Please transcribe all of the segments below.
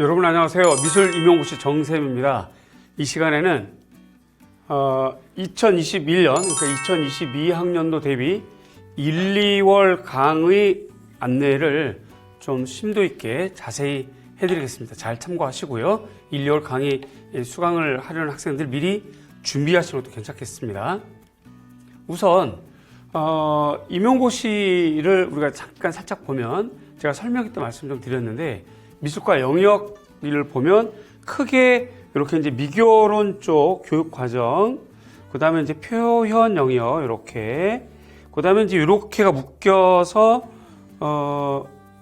여러분 안녕하세요. 미술 임용고시 정쌤입니다. 이 시간에는 2021년, 그러니까 2022학년도 대비 1, 2월 강의 안내를 좀 심도 있게 자세히 해드리겠습니다. 잘 참고하시고요. 1, 2월 강의 수강을 하려는 학생들 미리 준비하시는 것도 괜찮겠습니다. 우선 임용고시를 우리가 잠깐 살짝 보면 제가 설명회 때 말씀 좀 드렸는데 미술과 영역을 보면 크게 이렇게 이제 미교론 쪽 교육 과정, 그 다음에 이제 표현 영역 이렇게, 그 다음에 이제 이렇게가 묶여서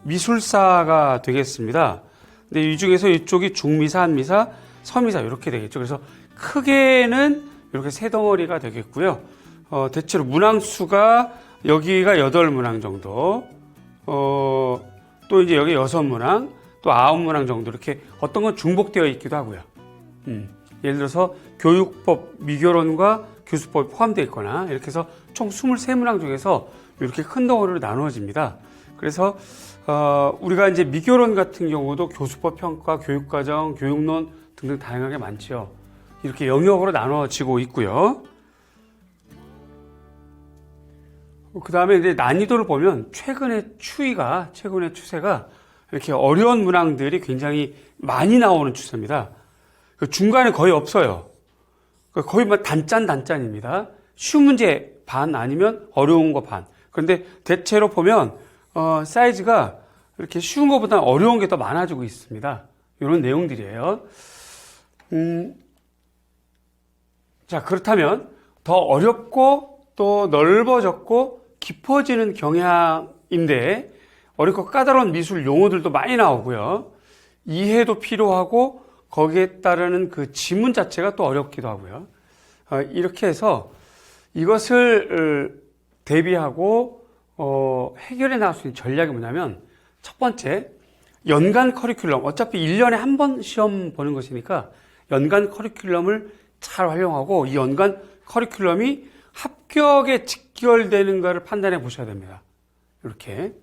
미술사가 되겠습니다. 근데 이 중에서 이쪽이 중미사, 한미사, 서미사 이렇게 되겠죠. 그래서 크게는 이렇게 세 덩어리가 되겠고요. 대체로 문항수가 여기가 8문항 정도, 또 이제 여기 6문항, 또 9문항 정도 이렇게 어떤 건 중복되어 있기도 하고요. 예를 들어서 교육법, 미교론과 교수법이 포함되어 있거나 이렇게 해서 총 23문항 중에서 이렇게 큰 덩어리로 나누어집니다. 그래서 우리가 이제 미교론 같은 경우도 교수법 평가, 교육과정, 교육론 등등 다양하게 많죠. 이렇게 영역으로 나눠지고 있고요. 그 다음에 이제 난이도를 보면 최근의 추세가 이렇게 어려운 문항들이 굉장히 많이 나오는 추세입니다. 중간에 거의 없어요. 거의 뭐 단짠입니다. 쉬운 문제 반 아니면 어려운 거 반. 그런데 대체로 보면 사이즈가 이렇게 쉬운 것보다 어려운 게 더 많아지고 있습니다. 이런 내용들이에요. 자, 그렇다면 더 어렵고 또 넓어졌고 깊어지는 경향인데 어렵고 까다로운 미술 용어들도 많이 나오고요. 이해도 필요하고 거기에 따르는 그 지문 자체가 또 어렵기도 하고요. 이렇게 해서 이것을 대비하고 해결해 나갈 수 있는 전략이 뭐냐면 첫 번째, 연간 커리큘럼. 어차피 1년에 한 번 시험 보는 것이니까 연간 커리큘럼을 잘 활용하고 이 연간 커리큘럼이 합격에 직결되는가를 판단해 보셔야 됩니다. 이렇게.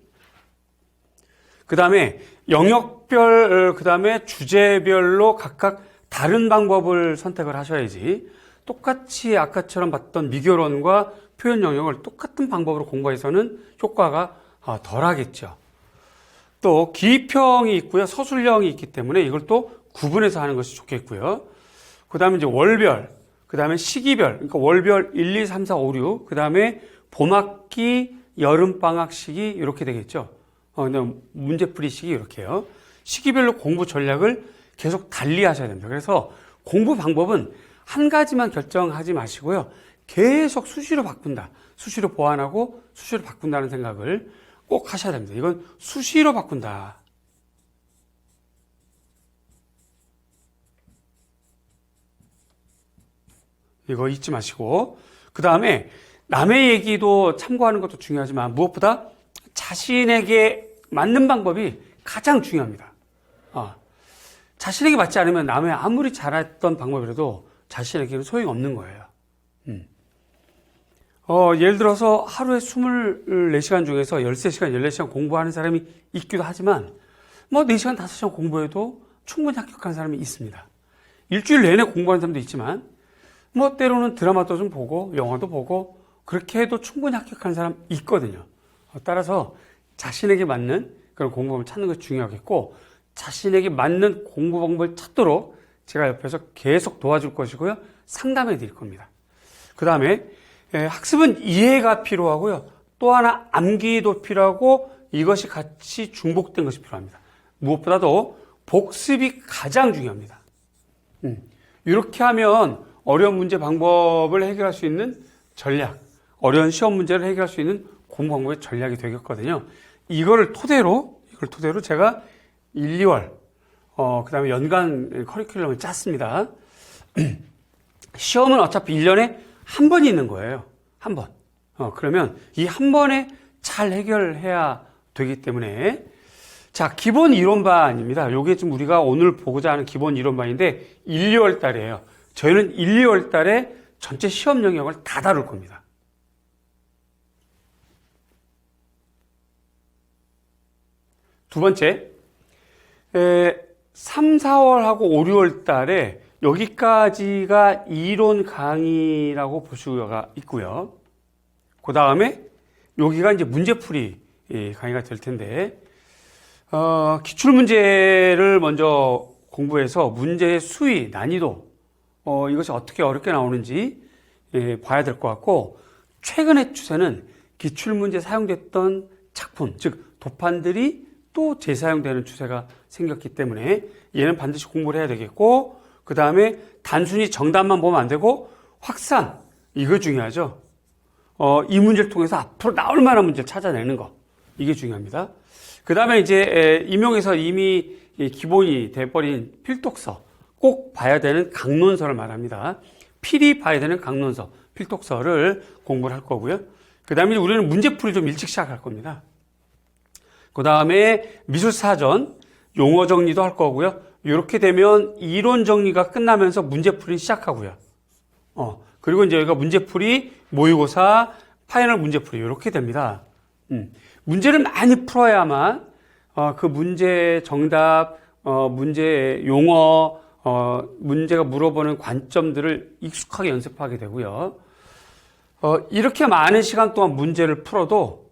그 다음에 영역별, 그 다음에 주제별로 각각 다른 방법을 선택을 하셔야지 똑같이 아까처럼 봤던 미교론과 표현 영역을 똑같은 방법으로 공부해서는 효과가 덜 하겠죠. 또 기입형이 있고요. 서술형이 있기 때문에 이걸 또 구분해서 하는 것이 좋겠고요. 그 다음에 이제 월별, 그 다음에 시기별, 그러니까 월별 1, 2, 3, 4, 5, 6, 그 다음에 봄학기, 여름방학 시기 이렇게 되겠죠. 문제풀이 시기 이렇게요. 시기별로 공부 전략을 계속 달리 하셔야 됩니다. 그래서 공부 방법은 한 가지만 결정하지 마시고요. 계속 수시로 바꾼다. 수시로 보완하고 수시로 바꾼다는 생각을 꼭 하셔야 됩니다. 이건 수시로 바꾼다. 이거 잊지 마시고, 그 다음에 남의 얘기도 참고하는 것도 중요하지만 무엇보다 자신에게 맞는 방법이 가장 중요합니다. 자신에게 맞지 않으면 남의 아무리 잘했던 방법이라도 자신에게는 소용이 없는 거예요. 예를 들어서 하루에 24시간 중에서 13시간, 14시간 공부하는 사람이 있기도 하지만 뭐 4시간, 5시간 공부해도 충분히 합격하는 사람이 있습니다. 일주일 내내 공부하는 사람도 있지만 뭐 때로는 드라마도 좀 보고 영화도 보고 그렇게 해도 충분히 합격하는 사람 있거든요. 따라서 자신에게 맞는 그런 공부 방법을 찾는 것이 중요하겠고 자신에게 맞는 공부 방법을 찾도록 제가 옆에서 계속 도와줄 것이고요. 상담해 드릴 겁니다. 그 다음에 학습은 이해가 필요하고요. 또 하나 암기도 필요하고 이것이 같이 중복된 것이 필요합니다. 무엇보다도 복습이 가장 중요합니다. 이렇게 하면 어려운 문제 방법을 해결할 수 있는 전략, 어려운 시험 문제를 해결할 수 있는 공부 방법의 전략이 되겠거든요. 이걸 토대로 제가 1, 2월, 그 다음에 연간 커리큘럼을 짰습니다. 시험은 어차피 1년에 한 번이 있는 거예요. 한 번. 그러면 이 한 번에 잘 해결해야 되기 때문에. 자, 기본 이론반입니다. 요게 좀 우리가 오늘 보고자 하는 기본 이론반인데 1, 2월 달이에요. 저희는 1, 2월 달에 전체 시험 영역을 다 다룰 겁니다. 두 번째, 3, 4월하고 5, 6월 달에 여기까지가 이론 강의라고 볼 수가 있고요. 그 다음에 여기가 이제 문제풀이 강의가 될 텐데, 기출문제를 먼저 공부해서 문제의 수위, 난이도, 이것이 어떻게 어렵게 나오는지 봐야 될 것 같고, 최근의 추세는 기출문제 사용됐던 작품, 즉 도판들이 또 재사용되는 추세가 생겼기 때문에 얘는 반드시 공부를 해야 되겠고, 그 다음에 단순히 정답만 보면 안 되고 확산, 이거 중요하죠. 이 문제를 통해서 앞으로 나올 만한 문제를 찾아내는 거, 이게 중요합니다. 그 다음에 이제 임용에서 이미 기본이 돼버린 필독서, 꼭 봐야 되는 강론서를 말합니다. 필히 봐야 되는 강론서, 필독서를 공부를 할 거고요. 그 다음에 우리는 문제풀이 좀 일찍 시작할 겁니다. 그 다음에 미술사전, 용어 정리도 할 거고요. 이렇게 되면 이론 정리가 끝나면서 문제풀이 시작하고요. 그리고 이제 여기가 문제풀이, 모의고사, 파이널 문제풀이 이렇게 됩니다. 문제를 많이 풀어야만 그 문제 정답, 문제 용어, 문제가 물어보는 관점들을 익숙하게 연습하게 되고요. 이렇게 많은 시간 동안 문제를 풀어도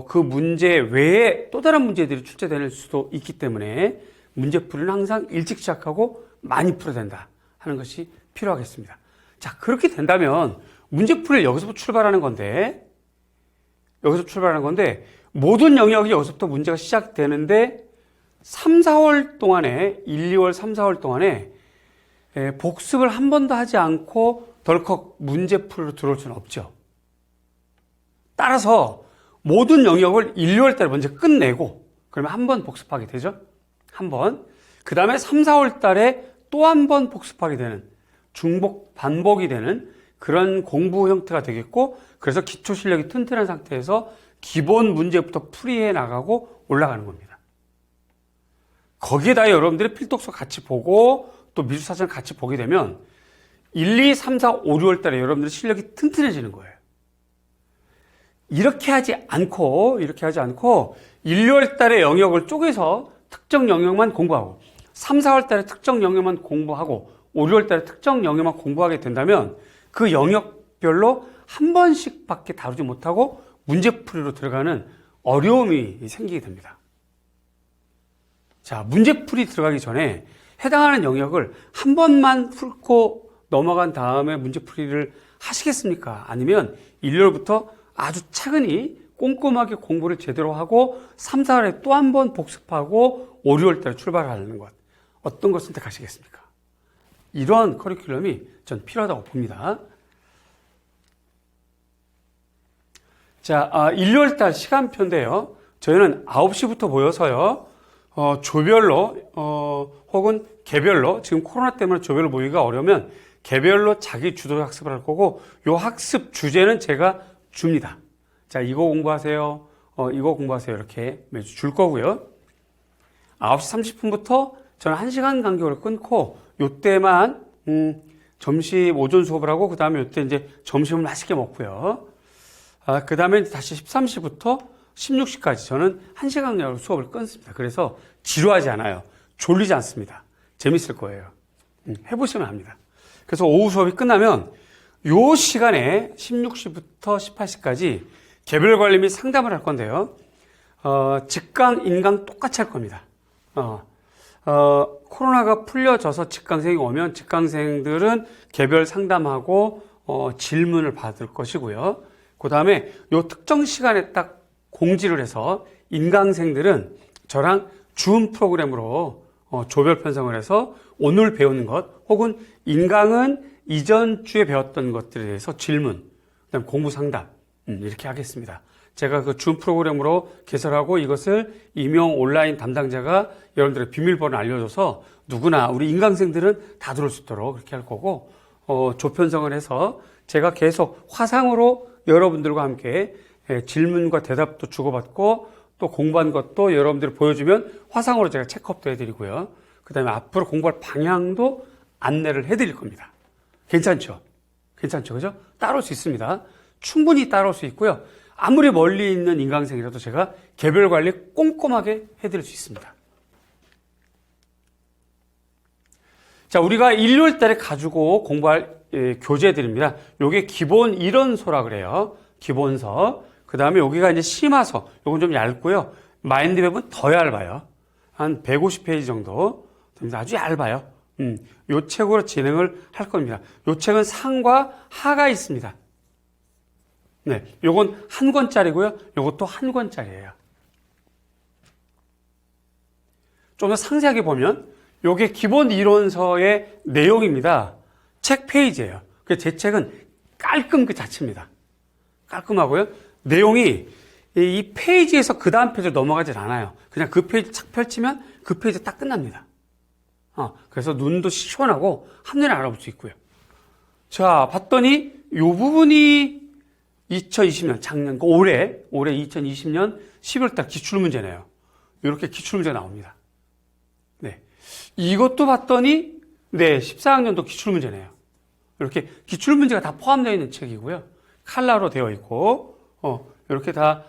그 문제 외에 또 다른 문제들이 출제될 수도 있기 때문에 문제풀이는 항상 일찍 시작하고 많이 풀어야 된다 하는 것이 필요하겠습니다. 자, 그렇게 된다면 문제풀이를 여기서부터 출발하는 건데 모든 영역이 여기서부터 문제가 시작되는데 3, 4월 동안에 1, 2월, 3, 4월 동안에 복습을 한 번도 하지 않고 덜컥 문제풀이로 들어올 수는 없죠. 따라서 모든 영역을 1, 2월 달에 먼저 끝내고 그러면 한 번 복습하게 되죠. 한 번. 그 다음에 3, 4월 달에 또 한 번 복습하게 되는 중복, 반복이 되는 그런 공부 형태가 되겠고, 그래서 기초 실력이 튼튼한 상태에서 기본 문제부터 풀이해 나가고 올라가는 겁니다. 거기에다 여러분들이 필독서 같이 보고 또 미술사전 같이 보게 되면 1, 2, 3, 4, 5, 6월 달에 여러분들의 실력이 튼튼해지는 거예요. 이렇게 하지 않고 1, 2월 달에 영역을 쪼개서 특정 영역만 공부하고 3, 4월 달에 특정 영역만 공부하고 5, 6월 달에 특정 영역만 공부하게 된다면 그 영역별로 한 번씩 밖에 다루지 못하고 문제풀이로 들어가는 어려움이 생기게 됩니다. 자, 문제풀이 들어가기 전에 해당하는 영역을 한 번만 풀고 넘어간 다음에 문제풀이를 하시겠습니까? 아니면 1월부터 아주 차근히 꼼꼼하게 공부를 제대로 하고 3, 4월에 또 한 번 복습하고 5, 6월 달에 출발하는 것, 어떤 걸 선택하시겠습니까? 이런 커리큘럼이 전 필요하다고 봅니다. 자, 1, 2월 달 시간표인데요. 저희는 9시부터 모여서요. 조별로 혹은 개별로, 지금 코로나 때문에 조별로 모이기가 어려우면 개별로 자기 주도 학습을 할 거고, 요 학습 주제는 제가 줍니다. 자, 이거 공부하세요. 이거 공부하세요. 이렇게 매주 줄 거고요. 9시 30분부터 저는 1시간 간격으로 끊고, 요때만, 점심 오전 수업을 하고, 그 다음에 요때 이제 점심을 맛있게 먹고요. 그 다음에 다시 13시부터 16시까지 저는 1시간 간격으로 수업을 끊습니다. 그래서 지루하지 않아요. 졸리지 않습니다. 재밌을 거예요. 해보시면 압니다. 그래서 오후 수업이 끝나면 요 시간에 16시부터 18시까지 개별 관리 및 상담을 할 건데요. 직강, 인강 똑같이 할 겁니다. 코로나가 풀려져서 직강생이 오면 직강생들은 개별 상담하고 질문을 받을 것이고요. 그 다음에 요 특정 시간에 딱 공지를 해서 인강생들은 저랑 줌 프로그램으로 조별 편성을 해서 오늘 배우는 것 혹은 인강은 이전 주에 배웠던 것들에 대해서 질문, 그다음 공부 상담 이렇게 하겠습니다. 제가 그 줌 프로그램으로 개설하고 이것을 임용 온라인 담당자가 여러분들의 비밀번호를 알려줘서 누구나 우리 인강생들은 다 들어올 수 있도록 그렇게 할 거고 조편성을 해서 제가 계속 화상으로 여러분들과 함께 질문과 대답도 주고받고 또 공부한 것도 여러분들이 보여주면 화상으로 제가 체크업도 해드리고요. 그 다음에 앞으로 공부할 방향도 안내를 해드릴 겁니다. 괜찮죠? 그죠? 따라올 수 있습니다. 충분히 따라올 수 있고요. 아무리 멀리 있는 인강생이라도 제가 개별 관리 꼼꼼하게 해드릴 수 있습니다. 자, 우리가 1, 2월 달에 가지고 공부할 교재들입니다. 요게 기본 이론서라 그래요. 기본서. 그 다음에 여기가 이제 심화서. 요건 좀 얇고요. 마인드맵은 더 얇아요. 한 150페이지 정도 됩니다. 아주 얇아요. 요 책으로 진행을 할 겁니다. 요 책은 상과 하가 있습니다. 네, 요건 한 권짜리고요. 요것도 한 권짜리예요. 좀 더 상세하게 보면 요게 기본 이론서의 내용입니다. 책 페이지예요. 제 책은 깔끔 그 자체입니다. 깔끔하고요. 내용이 이 페이지에서 그 다음 페이지로 넘어가질 않아요. 그냥 그 페이지 착 펼치면 그 페이지 딱 끝납니다. 그래서 눈도 시원하고 한눈에 알아볼 수 있고요. 자, 봤더니 요 부분이 2020년 작년 올해 2020년 12월달 기출문제네요. 이렇게 기출문제 나옵니다. 네, 이것도 봤더니 네 14학년도 기출문제네요. 이렇게 기출문제가 다 포함되어 있는 책이고요. 칼라로 되어 있고 이렇게 다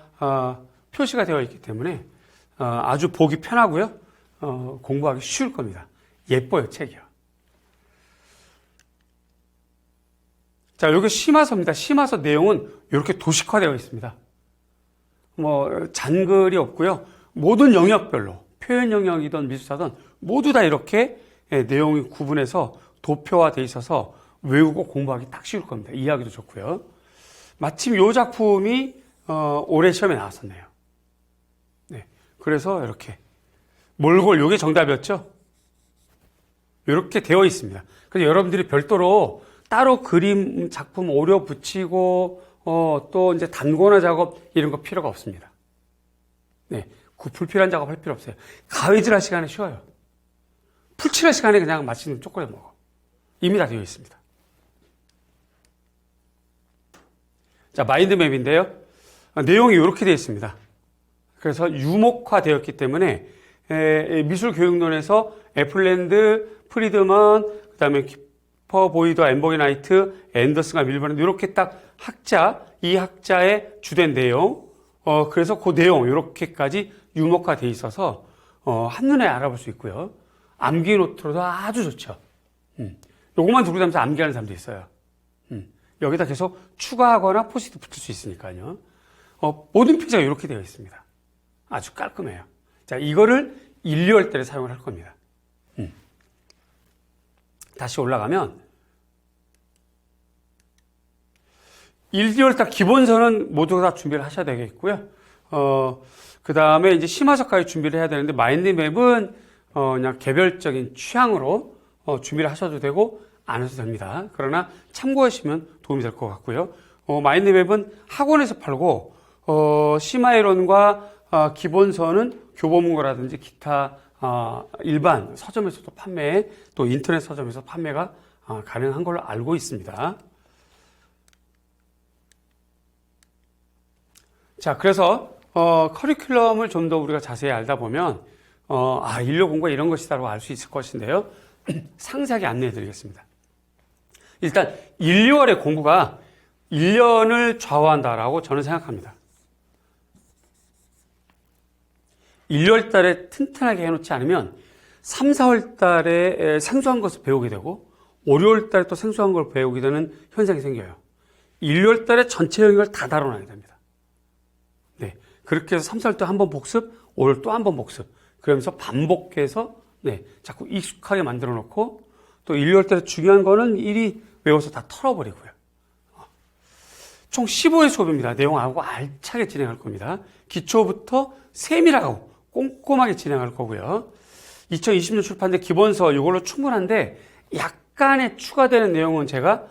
표시가 되어 있기 때문에 아주 보기 편하고요. 공부하기 쉬울 겁니다. 예뻐요, 책이요. 자, 여기 심화서입니다. 심화서 내용은 이렇게 도식화되어 있습니다. 잔글이 없고요. 모든 영역별로 표현 영역이든 미술사든 모두 다 이렇게 내용이 구분해서 도표화되어 있어서 외우고 공부하기 딱 쉬울 겁니다. 이해하기도 좋고요. 마침 이 작품이 올해 시험에 나왔었네요. 네, 그래서 이렇게 몰골 요게 정답이었죠. 이렇게 되어 있습니다. 그래서 여러분들이 별도로 따로 그림 작품 오려 붙이고 또 이제 단권화 작업 이런 거 필요가 없습니다. 네, 그 불필요한 작업 할 필요 없어요. 가위질할 시간에 쉬워요. 풀칠할 시간에 그냥 맛있는 초콜릿 먹어. 이미 다 되어 있습니다. 자, 마인드맵인데요. 내용이 이렇게 되어 있습니다. 그래서 유목화되었기 때문에 미술교육론에서 애플랜드, 프리드먼, 그 다음에 키퍼 보이더, 엠버기나이트, 앤더슨과 밀버는 이렇게 딱 이 학자의 주된 내용, 그래서 그 내용 이렇게까지 유목화되어 있어서 한눈에 알아볼 수 있고요. 암기 노트로도 아주 좋죠. 요것만 들고 다니면서 암기하는 사람도 있어요. 여기다 계속 추가하거나 포스트 붙일 수 있으니까요. 모든 페이지가 이렇게 되어 있습니다. 아주 깔끔해요. 자, 이거를 1, 2월 달에 사용을 할 겁니다. 다시 올라가면 1, 2월 달 기본서는 모두 다 준비를 하셔야 되겠고요. 그 다음에 이제 심화서까지 준비를 해야 되는데 마인드맵은 그냥 개별적인 취향으로 준비를 하셔도 되고 안 하셔도 됩니다. 그러나 참고하시면 도움이 될 것 같고요. 마인드맵은 학원에서 팔고 심화이론과 기본서는 교보문고라든지 기타 일반 서점에서도 판매, 또 인터넷 서점에서 판매가 가능한 걸로 알고 있습니다. 자, 그래서 커리큘럼을 좀 더 우리가 자세히 알다 보면 인류 공부가 이런 것이다라고 알 수 있을 것인데요. 상세하게 안내해 드리겠습니다. 일단 1, 2월의 공부가 1년을 좌우한다라고 저는 생각합니다. 1, 2월 달에 튼튼하게 해놓지 않으면 3, 4월 달에 생소한 것을 배우게 되고 5, 6월 달에 또 생소한 걸 배우게 되는 현상이 생겨요. 1, 2월 달에 전체 영역을 다 다뤄놔야 됩니다. 네, 그렇게 해서 3, 4월 때 한 번 복습, 5월 또 한 번 복습. 그러면서 반복해서 자꾸 익숙하게 만들어 놓고 또 1, 2월 달에 중요한 거는 일이 외워서 다 털어버리고요. 총 15회 수업입니다. 내용하고 알차게 진행할 겁니다. 기초부터 세밀하고 꼼꼼하게 진행할 거고요. 2020년 출판된 기본서 이걸로 충분한데 약간의 추가되는 내용은 제가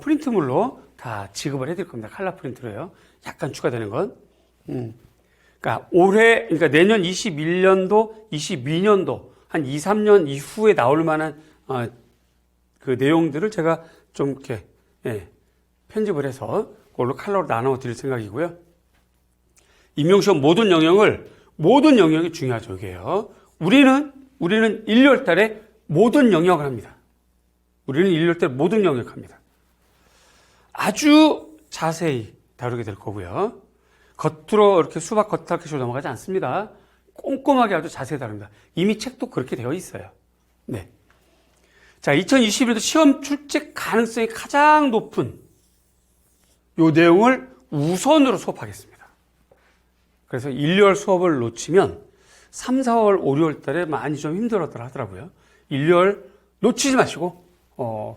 프린트물로 다 지급을 해드릴 겁니다. 칼라 프린트로요. 약간 추가되는 건. 그러니까 내년 21년도, 22년도 한 2, 3년 이후에 나올 만한 그 내용들을 제가 좀 이렇게 편집을 해서 그걸로 칼라로 나눠 드릴 생각이고요. 임용시험 모든 영역이 중요하죠, 이게요. 우리는 1, 2월 달에 모든 영역을 합니다. 우리는 1, 2월 달에 모든 영역 합니다. 아주 자세히 다루게 될 거고요. 겉으로 이렇게 수박 겉핥기식으로 넘어가지 않습니다. 꼼꼼하게 아주 자세히 다룹니다. 이미 책도 그렇게 되어 있어요. 네. 자, 2021도 시험 출제 가능성이 가장 높은 요 내용을 우선으로 수업하겠습니다. 그래서 1, 2월 수업을 놓치면 3, 4월, 5, 6월 달에 많이 좀 힘들었더라 하더라고요. 1, 2월 놓치지 마시고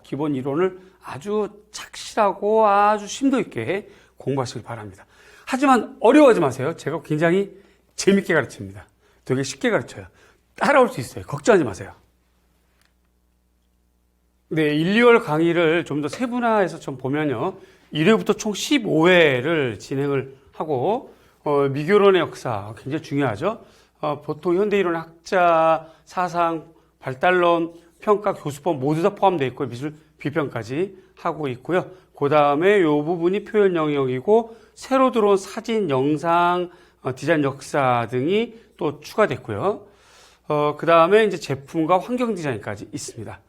기본 이론을 아주 착실하고 아주 심도 있게 공부하시길 바랍니다. 하지만 어려워하지 마세요. 제가 굉장히 재밌게 가르칩니다. 되게 쉽게 가르쳐요. 따라올 수 있어요. 걱정하지 마세요. 네, 1, 2월 강의를 좀 더 세분화해서 좀 보면요. 1회부터 총 15회를 진행을 하고 미교론의 역사 굉장히 중요하죠. 보통 현대이론 학자, 사상, 발달론, 평가, 교수법 모두 다 포함되어 있고 미술 비평까지 하고 있고요. 그 다음에 이 부분이 표현 영역이고 새로 들어온 사진, 영상, 디자인 역사 등이 또 추가됐고요. 그 다음에 이제 제품과 환경 디자인까지 있습니다.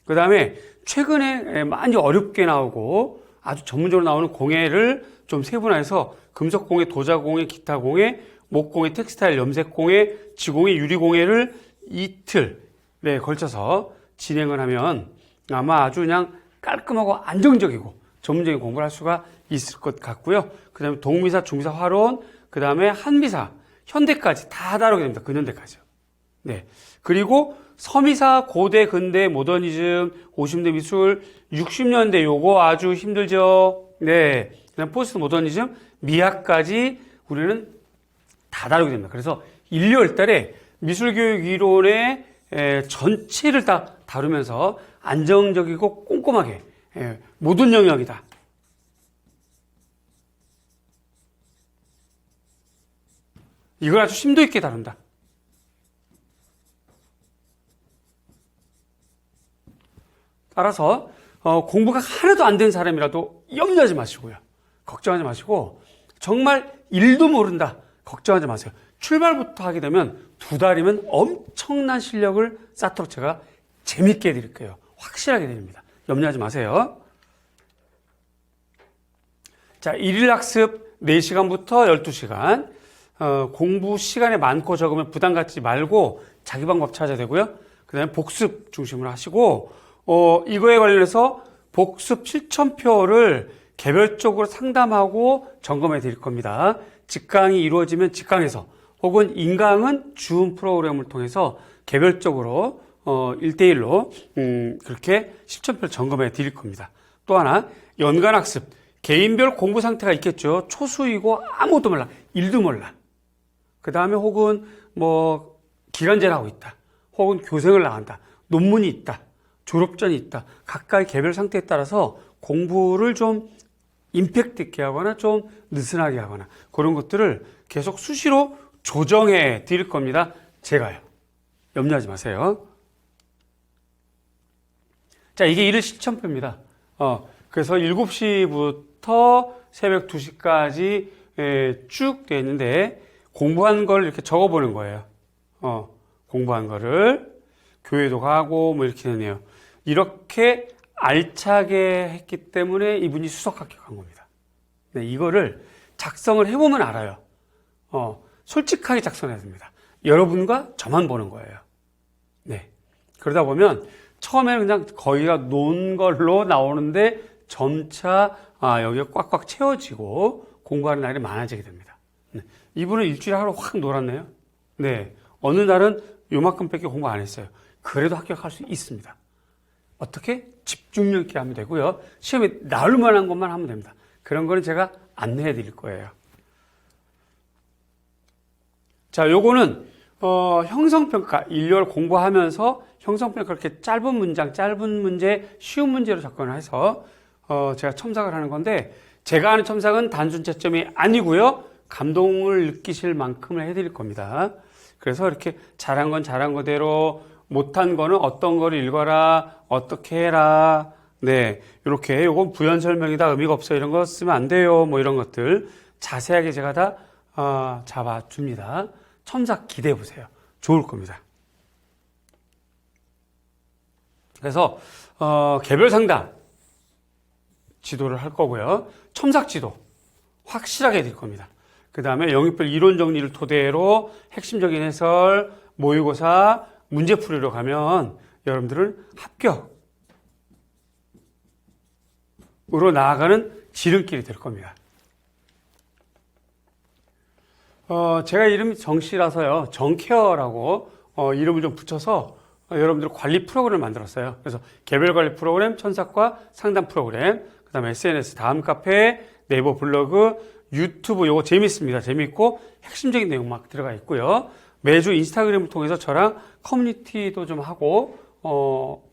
그 다음에 최근에 많이 어렵게 나오고 아주 전문적으로 나오는 공예를 좀 세분화해서 금속공예, 도자공예, 기타공예, 목공예, 텍스타일, 염색공예, 지공예, 유리공예를 이틀에 걸쳐서 진행을 하면 아마 아주 그냥 깔끔하고 안정적이고 전문적인 공부를 할 수가 있을 것 같고요. 그 다음에 동미사, 중미사, 화론, 그 다음에 한미사, 현대까지 다 다루게 됩니다. 근현대까지요. 네. 그리고 서미사, 고대, 근대, 모더니즘, 50대 미술, 60년대 요거 아주 힘들죠. 네. 그다음 포스트 모더니즘, 미학까지 우리는 다 다루게 됩니다. 그래서 1, 2월 달에 미술교육 이론의 전체를 다 다루면서 안정적이고 꼼꼼하게 모든 영역이다. 이걸 아주 심도 있게 다룬다. 따라서 공부가 하나도 안 된 사람이라도 염려하지 마시고요. 걱정하지 마시고 정말 일도 모른다. 걱정하지 마세요. 출발부터 하게 되면 2달이면 엄청난 실력을 쌓도록 제가 재밌게 해드릴게요. 확실하게 드립니다. 염려하지 마세요. 자, 1일 학습 4시간부터 12시간. 공부 시간이 많고 적으면 부담 갖지 말고 자기 방법 찾아야 되고요. 그 다음에 복습 중심으로 하시고, 이거에 관련해서 복습 실천표를 개별적으로 상담하고 점검해 드릴 겁니다. 직강이 이루어지면 직강에서 혹은 인강은 줌 프로그램을 통해서 개별적으로 1대1로 그렇게 실천표를 점검해 드릴 겁니다. 또 하나 연간학습 개인별 공부 상태가 있겠죠. 초수이고 아무것도 몰라. 일도 몰라. 그 다음에 혹은 뭐 기간제를 하고 있다. 혹은 교생을 나간다. 논문이 있다. 졸업전이 있다. 각각의 개별 상태에 따라서 공부를 좀 임팩트 있게 하거나 좀 느슨하게 하거나 그런 것들을 계속 수시로 조정해 드릴 겁니다. 제가요. 염려하지 마세요. 자, 이게 1일 실천표입니다. 그래서 7시부터 새벽 2시까지 쭉 되어 있는데 공부한 걸 이렇게 적어보는 거예요. 공부한 거를 교회도 가고 뭐 이렇게 되네요. 이렇게 알차게 했기 때문에 이분이 수석 합격한 겁니다. 네, 이거를 작성을 해보면 알아요. 솔직하게 작성해야 됩니다. 여러분과 저만 보는 거예요. 네. 그러다 보면 처음에는 그냥 거기가 논 걸로 나오는데 점차 여기가 꽉꽉 채워지고 공부하는 날이 많아지게 됩니다. 네. 이분은 일주일에 하루 확 놀았네요. 네. 어느 날은 요만큼밖에 공부 안 했어요. 그래도 합격할 수 있습니다. 어떻게? 집중력 있게 하면 되고요. 시험에 나올 만한 것만 하면 됩니다. 그런 거는 제가 안내해 드릴 거예요. 자, 요거는 형성평가 1, 2월 공부하면서 형성평가 그렇게 짧은 문장, 짧은 문제, 쉬운 문제로 접근을 해서 제가 첨삭을 하는 건데 제가 하는 첨삭은 단순 채점이 아니고요. 감동을 느끼실 만큼을 해드릴 겁니다. 그래서 이렇게 잘한 건 잘한 거대로 못한 거는 어떤 거를 읽어라, 어떻게 해라. 네, 이렇게 요건 부연 설명이다, 의미가 없어 이런 거 쓰면 안 돼요. 뭐 이런 것들 자세하게 제가 다 잡아줍니다. 첨삭 기대해 보세요. 좋을 겁니다. 그래서 개별 상담 지도를 할 거고요. 첨삭 지도 확실하게 해드릴 겁니다. 그 다음에 영역별 이론 정리를 토대로 핵심적인 해설, 모의고사, 문제풀이로 가면 여러분들은 합격으로 나아가는 지름길이 될 겁니다. 제가 이름이 정씨라서요, 정케어라고 이름을 좀 붙여서 여러분들 관리 프로그램을 만들었어요. 그래서 개별 관리 프로그램, 천사과 상담 프로그램, 그 다음에 SNS, 다음 카페, 네이버 블로그, 유튜브, 요거 재밌습니다. 재밌고 핵심적인 내용 막 들어가 있고요. 매주 인스타그램을 통해서 저랑 커뮤니티도 좀 하고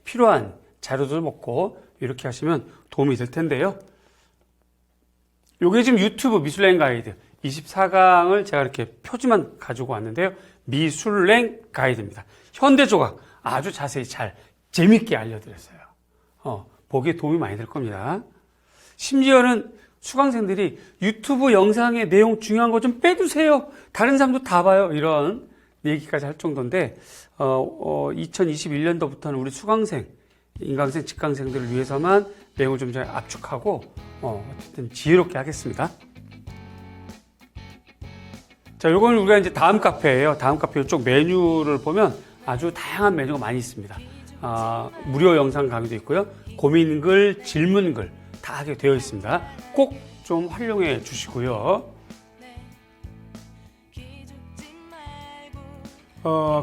필요한 자료도 좀 얻고 이렇게 하시면 도움이 될 텐데요. 요게 지금 유튜브 미술랭 가이드 24강을 제가 이렇게 표지만 가지고 왔는데요. 미술랭 가이드입니다. 현대조각 아주 자세히 잘 재밌게 알려드렸어요. 보기에 도움이 많이 될 겁니다. 심지어는 수강생들이 유튜브 영상의 내용 중요한 거 좀 빼주세요. 다른 사람도 다 봐요. 이런 얘기까지 할 정도인데 2021년도부터는 우리 수강생, 인강생, 직강생들을 위해서만 내용을 좀 잘 압축하고 어쨌든 지혜롭게 하겠습니다. 자, 요거는 우리가 이제 다음 카페예요. 다음 카페 이쪽 메뉴를 보면 아주 다양한 메뉴가 많이 있습니다. 무료 영상 강의도 있고요. 고민글, 질문글 다 하게 되어 있습니다. 꼭 좀 활용해 주시고요.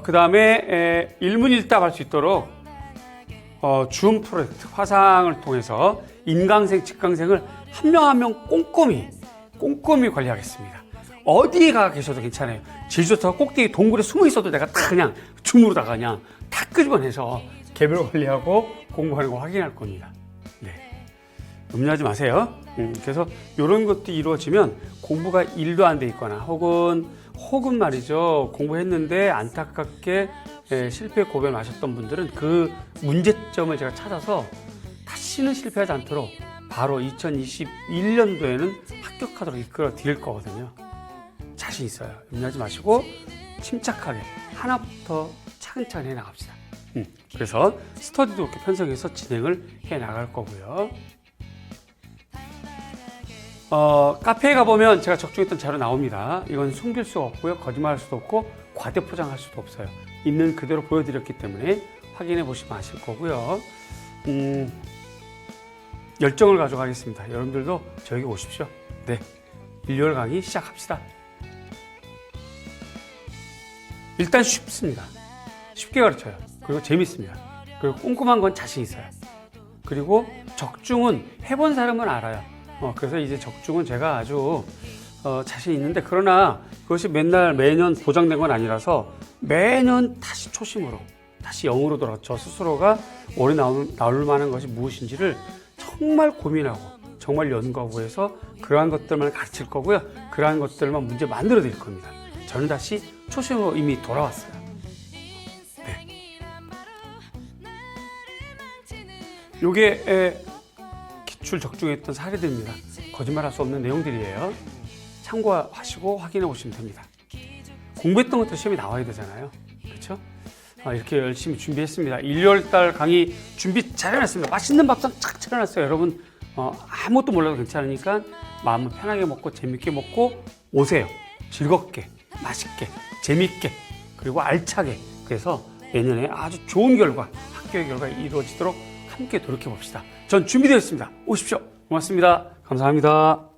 그 다음에 일문일답 할 수 있도록 줌 프로젝트 화상을 통해서 인강생, 직강생을 한 명 한 명 꼼꼼히 관리하겠습니다. 어디에 가 계셔도 괜찮아요. 제주도 꼭대기 동굴에 숨어 있어도 내가 다 그냥 줌으로다가 그냥 다 끄집어내서 개별 관리하고 공부하는 거 확인할 겁니다. 네. 염려하지 마세요. 그래서 이런 것도 이루어지면 공부가 1도 안 돼 있거나 혹은 말이죠. 공부했는데 안타깝게 실패 고백을 하셨던 분들은 그 문제점을 제가 찾아서 다시는 실패하지 않도록 바로 2021년도에는 합격하도록 이끌어 드릴 거거든요. 자신 있어요. 염려하지 마시고 침착하게 하나부터 차근차근 해 나갑시다. 그래서 스터디도 이렇게 편성해서 진행을 해 나갈 거고요. 카페에 가보면 제가 적중했던 자료 나옵니다. 이건 숨길 수가 없고요. 거짓말할 수도 없고 과대포장할 수도 없어요. 있는 그대로 보여드렸기 때문에 확인해 보시면 아실 거고요. 열정을 가져가겠습니다. 여러분들도 저에게 오십시오. 네, 일요일 강의 시작합시다. 일단 쉽습니다. 쉽게 가르쳐요. 그리고 재밌습니다. 그리고 꼼꼼한 건 자신 있어요. 그리고 적중은 해본 사람은 알아요. 그래서 이제 적중은 제가 아주 자신 있는데, 그러나 그것이 매년 보장된 건 아니라서 매년 다시 초심으로, 다시 0으로 돌아가 저 스스로가 올해 나올 만한 것이 무엇인지를 정말 고민하고 정말 연구하고 해서 그러한 것들만 가르칠 거고요. 그러한 것들만 문제 만들어 드릴 겁니다. 저는 다시 초심으로 이미 돌아왔어요. 네. 요게 기출 적중했던 사례들입니다. 거짓말할 수 없는 내용들이에요. 참고하시고 확인해 보시면 됩니다. 공부했던 것도 시험에 나와야 되잖아요. 그렇죠? 이렇게 열심히 준비했습니다. 일요일달 강의 준비 잘 해놨습니다. 맛있는 밥상 착 차려놨어요. 여러분 아무것도 몰라도 괜찮으니까 마음을 편하게 먹고 재밌게 먹고 오세요. 즐겁게, 맛있게, 재밌게, 그리고 알차게. 그래서 내년에 아주 좋은 결과, 합격의 결과 이루어지도록 함께 노력해 봅시다. 전 준비되어 있습니다. 오십시오. 고맙습니다. 감사합니다.